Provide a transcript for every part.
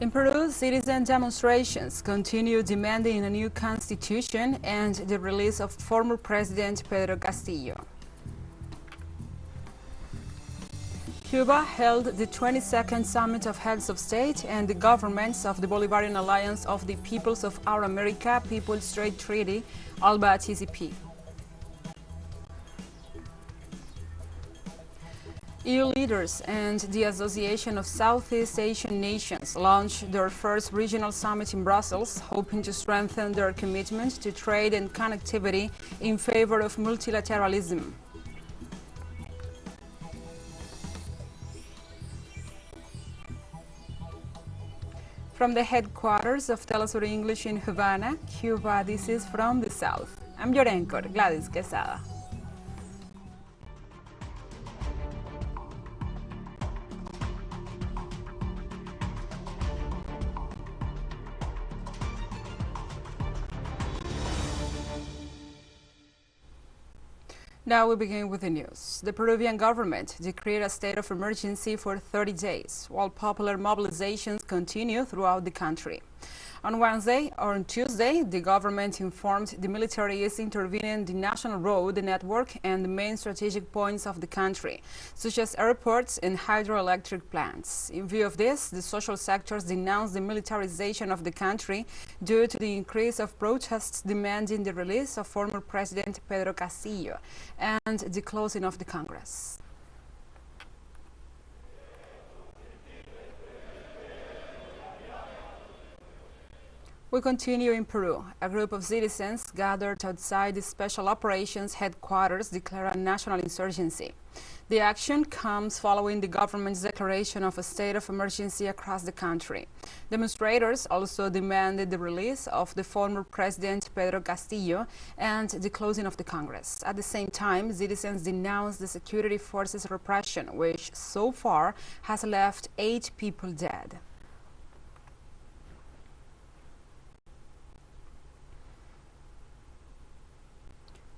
In Peru, citizen demonstrations continue demanding a new constitution and the release of former President Pedro Castillo. Cuba held the 22nd Summit of Heads of State and the governments of the Bolivarian Alliance of the Peoples of Our America People's Trade Treaty, ALBA-TCP. EU leaders and the Association of Southeast Asian Nations launched their first regional summit in Brussels, hoping to strengthen their commitment to trade and connectivity in favor of multilateralism. From the headquarters of TeleSUR English in Havana, Cuba, this is From the South. I'm your anchor, Gladys Quesada. Now we begin with the news. The Peruvian government decreed a state of emergency for 30 days, while popular mobilizations continue throughout the country. On Wednesday or on Tuesday, the government informed the military is intervening the national road network and the main strategic points of the country, such as airports and hydroelectric plants. In view of this, the social sectors denounced the militarization of the country due to the increase of protests demanding the release of former President Pedro Castillo and the closing of the Congress. We continue in Peru. A group of citizens gathered outside the Special Operations Headquarters declared a national insurgency. The action comes following the government's declaration of a state of emergency across the country. Demonstrators also demanded the release of the former President Pedro Castillo and the closing of the Congress. At the same time, citizens denounced the security forces' repression, which so far has left 8 people dead.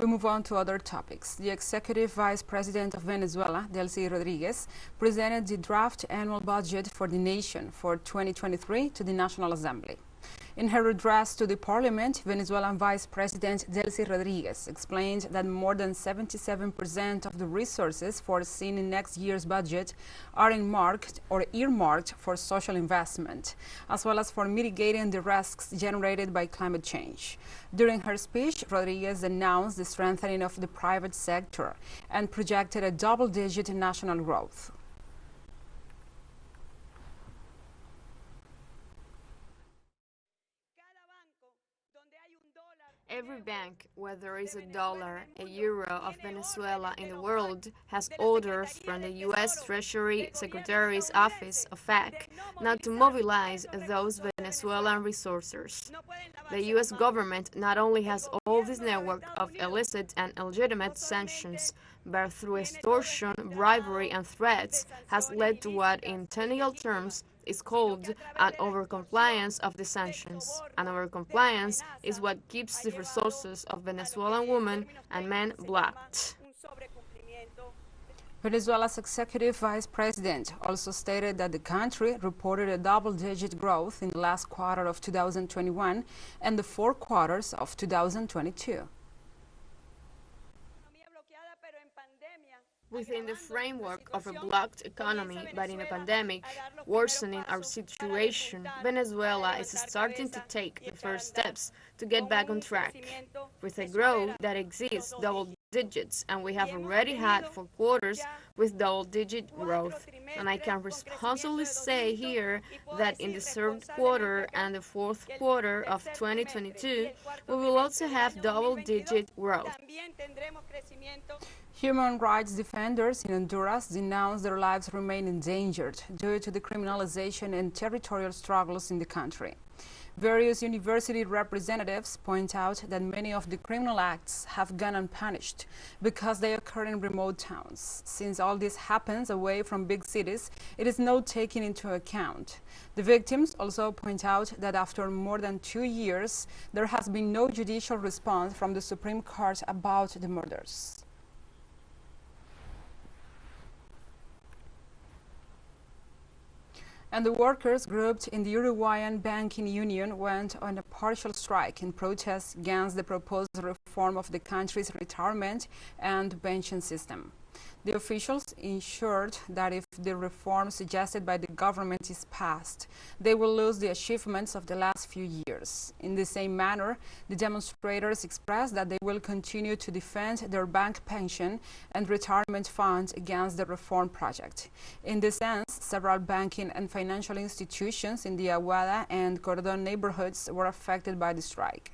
We move on to other topics. The Executive Vice President of Venezuela, Delcy Rodriguez, presented the draft annual budget for the nation for 2023 to the National Assembly. In her address to the Parliament, Venezuelan Vice President Delcy Rodriguez explained that more than 77% of the resources foreseen in next year's budget are earmarked for social investment, as well as for mitigating the risks generated by climate change. During her speech, Rodriguez announced the strengthening of the private sector and projected a double-digit national growth. Every bank, whether it's a dollar, a euro of Venezuela in the world, has orders from the U.S. Treasury Secretary's Office of FAC not to mobilize those Venezuelan resources. The U.S. government not only has all this network of illicit and illegitimate sanctions, but through extortion, bribery, and threats has led to what in technical terms is called an overcompliance of the sanctions. An overcompliance is what keeps the resources of Venezuelan women and men blocked. Venezuela's executive vice president also stated that the country reported a double-digit growth in the last quarter of 2021 and the 4 quarters of 2022. Within the framework of a blocked economy, but in a pandemic, worsening our situation, Venezuela is starting to take the first steps to get back on track. With a growth that exceeds double digits, and we have already had 4 quarters with double-digit growth. And I can responsibly say here that in the 3rd quarter and the 4th quarter of 2022, we will also have double-digit growth. Human rights defenders in Honduras denounced their lives remain endangered due to the criminalization and territorial struggles in the country. Various university representatives point out that many of the criminal acts have gone unpunished because they occur in remote towns. Since all this happens away from big cities, it is not taken into account. The victims also point out that after more than 2 years, there has been no judicial response from the Supreme Court about the murders. And the workers grouped in the Uruguayan banking union went on a partial strike in protest against the proposed reform of the country's retirement and pension system. The officials ensured that if the reform suggested by the government is passed, they will lose the achievements of the last few years. In the same manner, the demonstrators expressed that they will continue to defend their bank pension and retirement funds against the reform project. In this sense, several banking and financial institutions in the Aguada and Cordon neighborhoods were affected by the strike.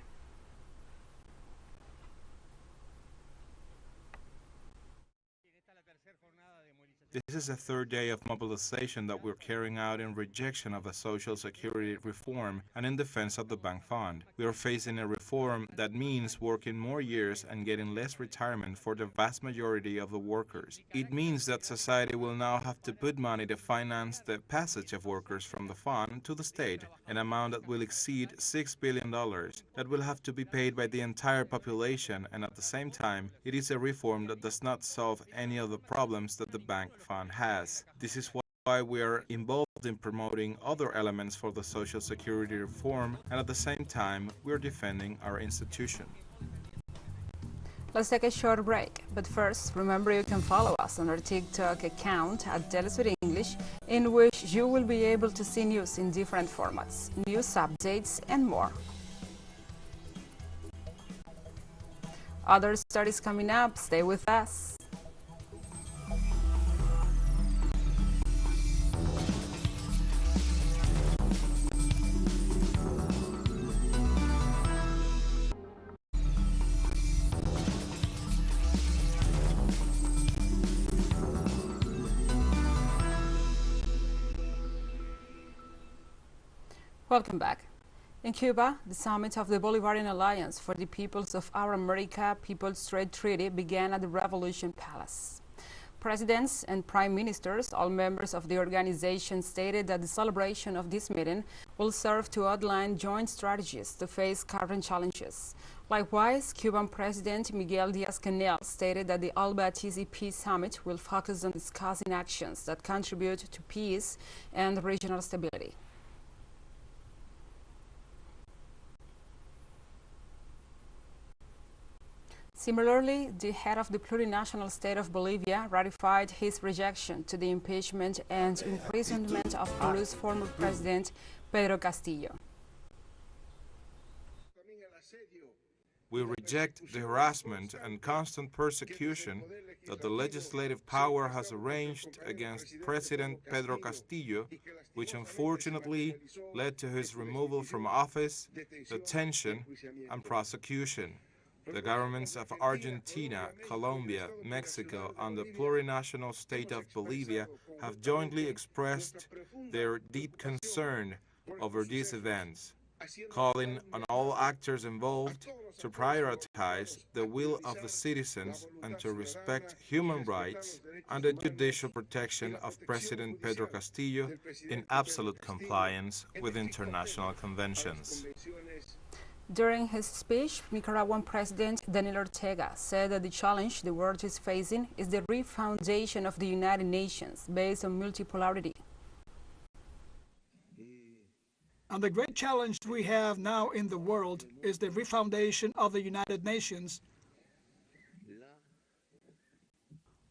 This is the third day of mobilization that we're carrying out in rejection of the Social Security reform and in defense of the bank fund. We are facing a reform that means working more years and getting less retirement for the vast majority of the workers. It means that society will now have to put money to finance the passage of workers from the fund to the state, an amount that will exceed $6 billion, that will have to be paid by the entire population, and at the same time, it is a reform that does not solve any of the problems that the bank fund has. This is why we are involved in promoting other elements for the Social Security reform, and at the same time, we are defending our institution. Let's take a short break, but first, remember you can follow us on our TikTok account at TeleSUR English, in which you will be able to see news in different formats, news updates, and more. Other stories coming up, stay with us. Welcome back. In Cuba, the Summit of the Bolivarian Alliance for the Peoples of Our America People's Trade Treaty began at the Revolution Palace. Presidents and prime ministers, all members of the organization, stated that the celebration of this meeting will serve to outline joint strategies to face current challenges. Likewise, Cuban President Miguel Díaz-Canel stated that the ALBA-TCP summit will focus on discussing actions that contribute to peace and regional stability. Similarly, the head of the plurinational state of Bolivia ratified his rejection to the impeachment and imprisonment of Peru's former president, Pedro Castillo. We reject the harassment and constant persecution that the legislative power has arranged against President Pedro Castillo, which unfortunately led to his removal from office, detention, and prosecution. The governments of Argentina, Colombia, Mexico, and the plurinational state of Bolivia have jointly expressed their deep concern over these events, calling on all actors involved to prioritize the will of the citizens and to respect human rights and the judicial protection of President Pedro Castillo in absolute compliance with international conventions. During his speech, Nicaraguan President Daniel Ortega said that the challenge the world is facing is the refoundation of the United Nations based on multipolarity. And the great challenge we have now in the world is the refoundation of the United Nations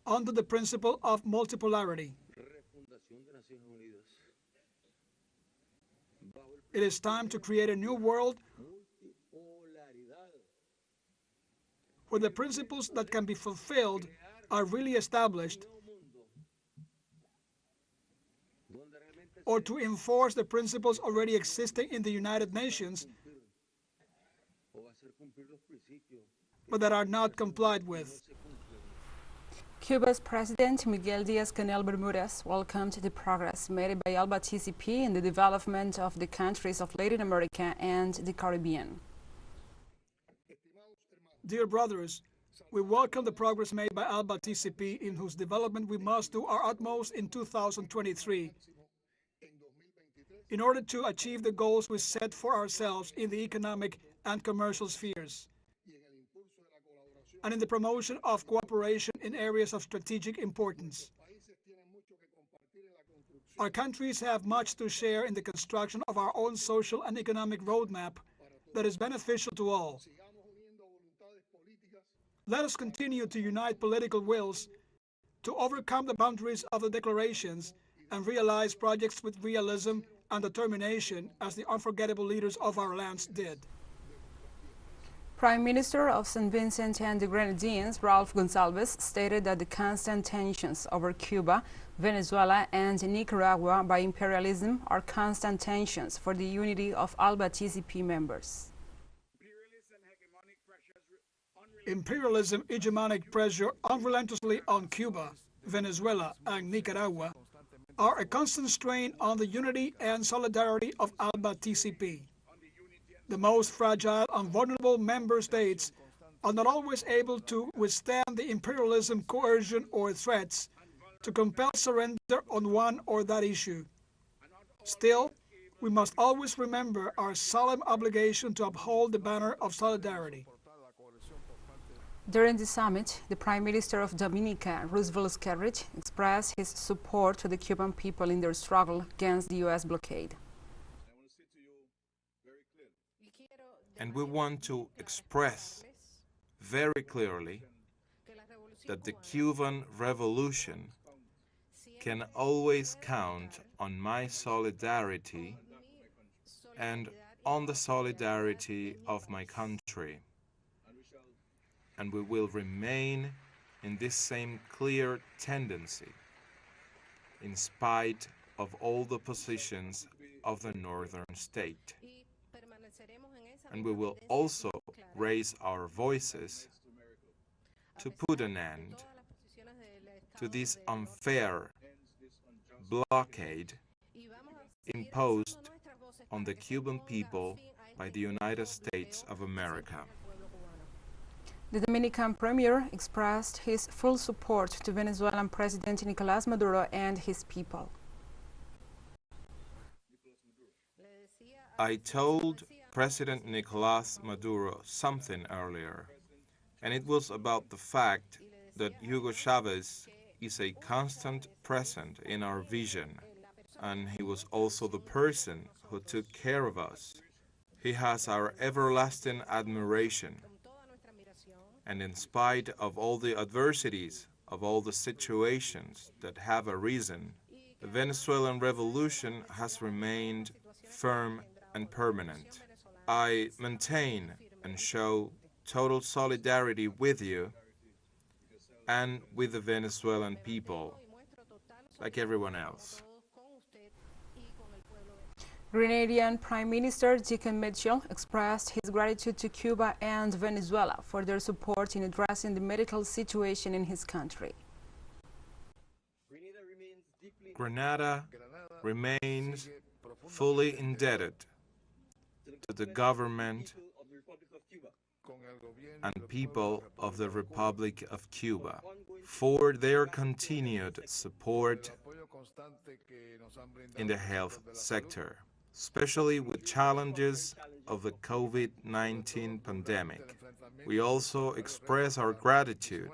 under the principle of multipolarity. It is time to create a new world where the principles that can be fulfilled are really established, or to enforce the principles already existing in the United Nations, but that are not complied with. Cuba's President Miguel Díaz-Canel Bermudez welcomed the progress made by ALBA-TCP in the development of the countries of Latin America and the Caribbean. Dear brothers, we welcome the progress made by ALBA-TCP, in whose development we must do our utmost in 2023 in order to achieve the goals we set for ourselves in the economic and commercial spheres, and in the promotion of cooperation in areas of strategic importance. Our countries have much to share in the construction of our own social and economic roadmap that is beneficial to all. Let us continue to unite political wills to overcome the boundaries of the declarations and realize projects with realism and determination as the unforgettable leaders of our lands did. Prime Minister of St. Vincent and the Grenadines, Ralph Gonsalves, stated that the constant tensions over Cuba, Venezuela, and Nicaragua by imperialism are constant tensions for the unity of ALBA-TCP members. Imperialism, hegemonic pressure unrelentlessly on Cuba, Venezuela, and Nicaragua are a constant strain on the unity and solidarity of ALBA-TCP. The most fragile and vulnerable member states are not always able to withstand the imperialism, coercion, or threats to compel surrender on one or that issue. Still, we must always remember our solemn obligation to uphold the banner of solidarity. During the summit, the Prime Minister of Dominica, Roosevelt Skerrit, expressed his support to the Cuban people in their struggle against the U.S. blockade. And we want to express very clearly that the Cuban Revolution can always count on my solidarity and on the solidarity of my country. And we will remain in this same clear tendency in spite of all the positions of the northern state. And we will also raise our voices to put an end to this unfair blockade imposed on the Cuban people by the United States of America. The Dominican Premier expressed his full support to Venezuelan President Nicolás Maduro and his people. I told President Nicolás Maduro something earlier, and it was about the fact that Hugo Chavez is a constant present in our vision, and he was also the person who took care of us. He has our everlasting admiration, and in spite of all the adversities, of all the situations that have arisen, the Venezuelan revolution has remained firm and permanent. I maintain and show total solidarity with you and with the Venezuelan people, like everyone else. Grenadian Prime Minister Dickon Mitchell expressed his gratitude to Cuba and Venezuela for their support in addressing the medical situation in his country. Grenada remains fully indebted to the government and people of the Republic of Cuba for their continued support in the health sector, especially with challenges of the COVID-19 pandemic. We also express our gratitude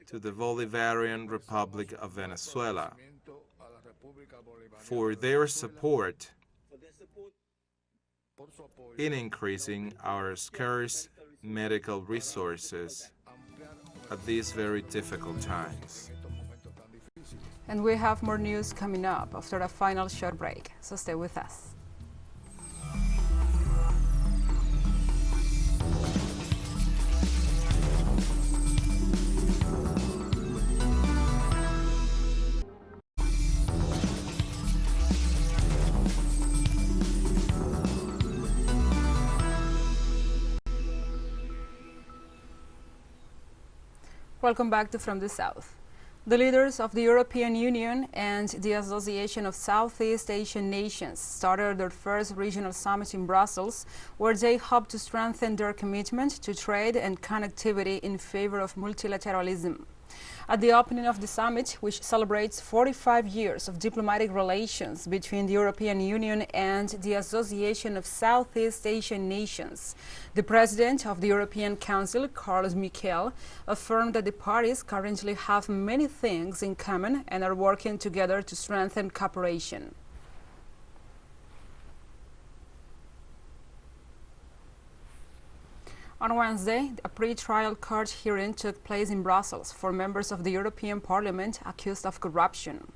to the Bolivarian Republic of Venezuela for their support in increasing our scarce medical resources at these very difficult times. And we have more news coming up after a final short break, so stay with us. Welcome back to From the South. The leaders of the European Union and the Association of Southeast Asian Nations started their first regional summit in Brussels, where they hope to strengthen their commitment to trade and connectivity in favor of multilateralism. At the opening of the summit, which celebrates 45 years of diplomatic relations between the European Union and the Association of Southeast Asian Nations, the President of the European Council, Carlos Michel, affirmed that the parties currently have many things in common and are working together to strengthen cooperation. On Wednesday, a pre-trial court hearing took place in Brussels for members of the European Parliament accused of corruption.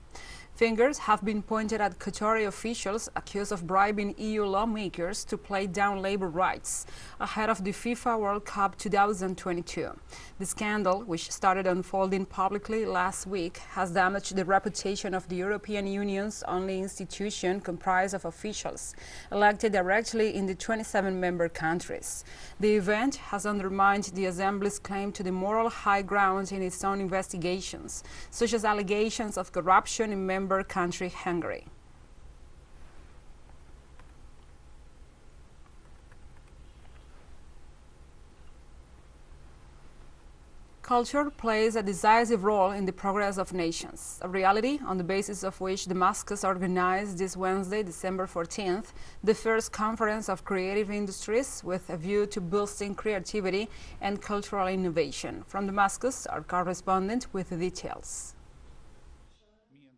Fingers have been pointed at Qatari officials accused of bribing EU lawmakers to play down labor rights ahead of the FIFA World Cup 2022. The scandal, which started unfolding publicly last week, has damaged the reputation of the European Union's only institution comprised of officials elected directly in the 27 member countries. The event has undermined the Assembly's claim to the moral high ground in its own investigations, such as allegations of corruption in member country Hungary. Culture plays a decisive role in the progress of nations, a reality on the basis of which Damascus organized this Wednesday, December 14th, the first conference of creative industries with a view to boosting creativity and cultural innovation. From Damascus, our correspondent with the details.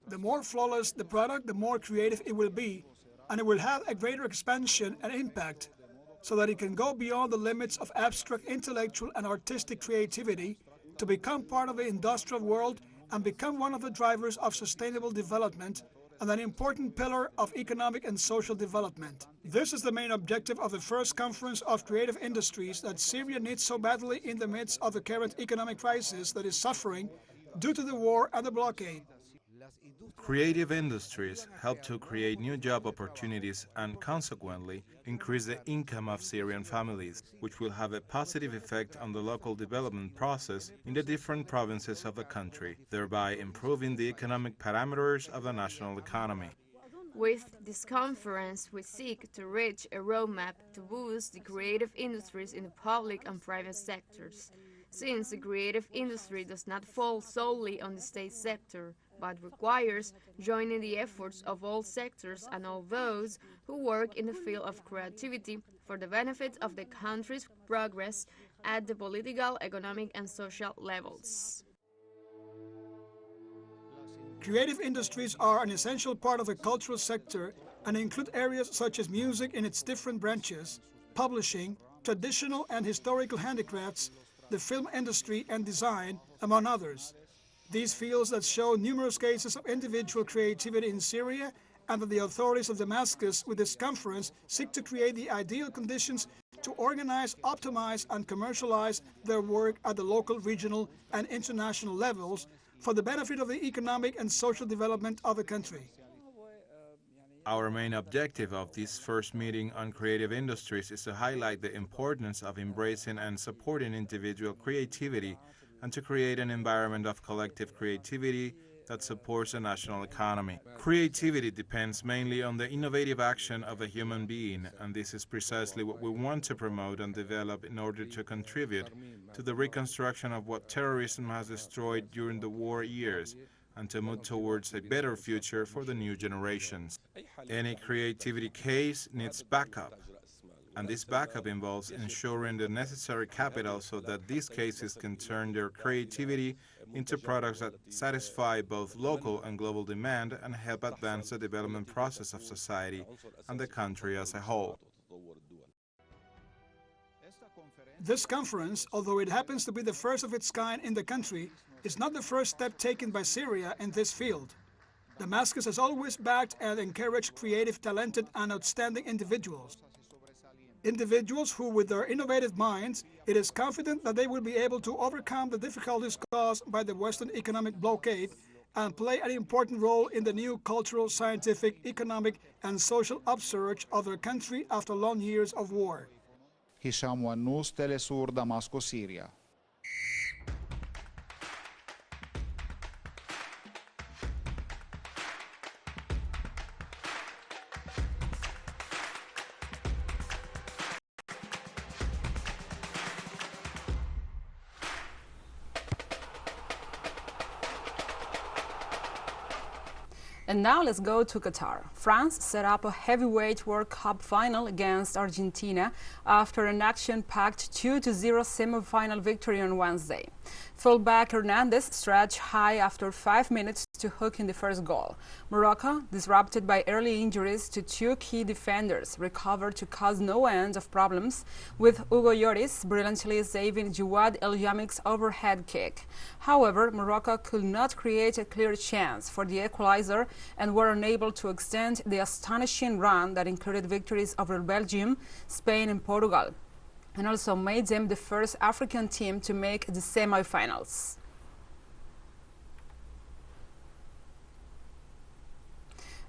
The more flawless the product, the more creative it will be, and it will have a greater expansion and impact, so that it can go beyond the limits of abstract intellectual and artistic creativity to become part of the industrial world and become one of the drivers of sustainable development and an important pillar of economic and social development. This is the main objective of the first conference of creative industries that Syria needs so badly in the midst of the current economic crisis that is suffering due to the war and the blockade. Creative industries help to create new job opportunities and consequently increase the income of Syrian families, which will have a positive effect on the local development process in the different provinces of the country, thereby improving the economic parameters of the national economy. With this conference, we seek to reach a roadmap to boost the creative industries in the public and private sectors, since the creative industry does not fall solely on the state sector, but requires joining the efforts of all sectors and all those who work in the field of creativity for the benefit of the country's progress at the political, economic, and social levels. Creative industries are an essential part of the cultural sector and include areas such as music in its different branches, publishing, traditional and historical handicrafts, the film industry and design, among others. These fields that show numerous cases of individual creativity in Syria and that the authorities of Damascus with this conference seek to create the ideal conditions to organize, optimize and commercialize their work at the local, regional and international levels for the benefit of the economic and social development of the country. Our main objective of this first meeting on creative industries is to highlight the importance of embracing and supporting individual creativity and to create an environment of collective creativity that supports the national economy. Creativity depends mainly on the innovative action of a human being, and this is precisely what we want to promote and develop in order to contribute to the reconstruction of what terrorism has destroyed during the war years and to move towards a better future for the new generations. Any creativity case needs backup, and this backup involves ensuring the necessary capital so that these cases can turn their creativity into products that satisfy both local and global demand and help advance the development process of society and the country as a whole. This conference, although it happens to be the first of its kind in the country, is not the first step taken by Syria in this field. Damascus has always backed and encouraged creative, talented and outstanding individuals. Individuals who, with their innovative minds, it is confident that they will be able to overcome the difficulties caused by the Western economic blockade and play an important role in the new cultural, scientific, economic and social upsurge of their country after long years of war. Hisham Wannous, TeleSUR, Damascus, Syria. And now let's go to Qatar. France set up a heavyweight World Cup final against Argentina after an action-packed 2-0 semi-final victory on Wednesday. Fullback Hernandez stretched high after 5 minutes to hook in the first goal. Morocco, disrupted by early injuries to two key defenders, recovered to cause no end of problems, with Hugo Lloris brilliantly saving Jawad El Yamik's overhead kick. However, Morocco could not create a clear chance for the equalizer and were unable to extend the astonishing run that included victories over Belgium, Spain and Portugal, and also made them the first African team to make the semi-finals.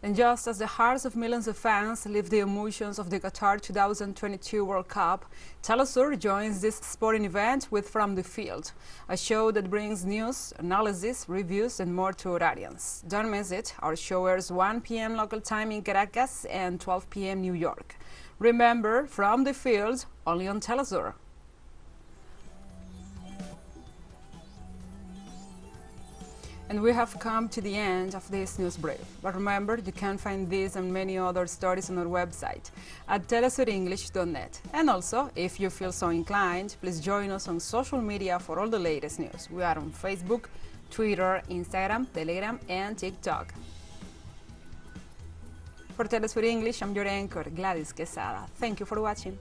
And just as the hearts of millions of fans live the emotions of the Qatar 2022 World Cup, TeleSUR joins this sporting event with From the Field, a show that brings news, analysis, reviews, and more to our audience. Don't miss it. Our show airs 1 p.m. local time in Caracas and 12 p.m. New York. Remember, From the Field, only on TeleSUR. And we have come to the end of this news brief. But remember, you can find this and many other stories on our website at telesurenglish.net. And also, if you feel so inclined, please join us on social media for all the latest news. We are on Facebook, Twitter, Instagram, Telegram, and TikTok. For TeleSUR English, I'm your anchor, Gladys Quesada. Thank you for watching.